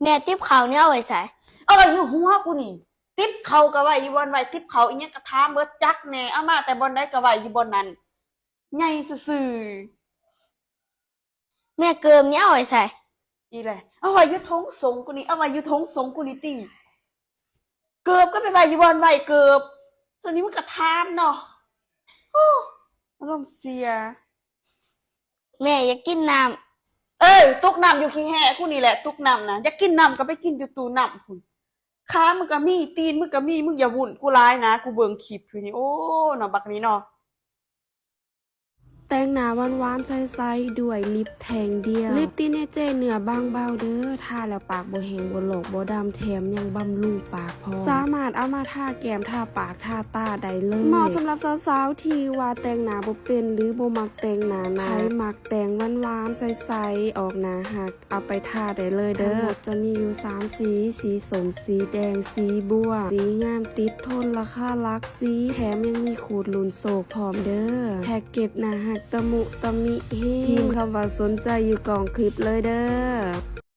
แม่ติ๊บเขาวเนี่ยเอาไว้ใส่เอาไว้อยู่หัวกูนี่ติ๊บเขาก็ไว้อยู่บนไว้ติ๊บเขาอีหยังกระทาเบิดจักแน่เอามาแต่บนได้ก็ไว้อยู่บนนั้นใหญ่ซื่อแม่เกิมเนี่ยเอาไว้ใส่ๆอีแหละเอาไว้อยู่ทงสงกูนี่เอาไว้อยู่ทงสงกูนี่ติเกือบก็ไปไว้อยู่บนไว้เกือบส่วนนี้มันกระทามเนาะโอ้อารมณ์เสีย แม่อยากกินน้เอ้ยตุกน้ำอยู่ขี้แห่กูนี่แหละตุกน้ำนะอยากกินน้ำก็ไปกินอยู่ตู้น้ำคุณขามึงก็มีตีนมึงก็มีมึงอย่าวุ่นกูร้ายนะกูเบิ่งคลิปอยู่นี่โอ้เนาะบักนี้เนาะแต่งหน้าหวานๆใสๆด้วยลิปแทงเดียวลิปตีเนเจเนื้อบางเบาเด้อทาแล้วปากบ่แห้งบ่โหลกบ่ดำแถมยังบำรุงปากพอสามารถเอามาทาแก้มทาปากทาตาได้เลยเหมาะสำหรับสาวๆที่ว่าแต่งหน้าบ่เป็นหรือบ่มักแต่งหน้าใครมักแต่งหวานๆใสๆออกหน้าหักเอาไปทาได้เลยเด้อทั้งหมดจะมีอยู่3สีสีส้มสีแดงสีบัวสีงามติดทนราคาหลักสีแถมยังมีขูดลุ้นโศกพร้อมเด้อแพ็กเกจหน้าหักตะมุตะมิเฮพิมพ์คำว่าสนใจอยู่กล่องคลิปเลยเด้อ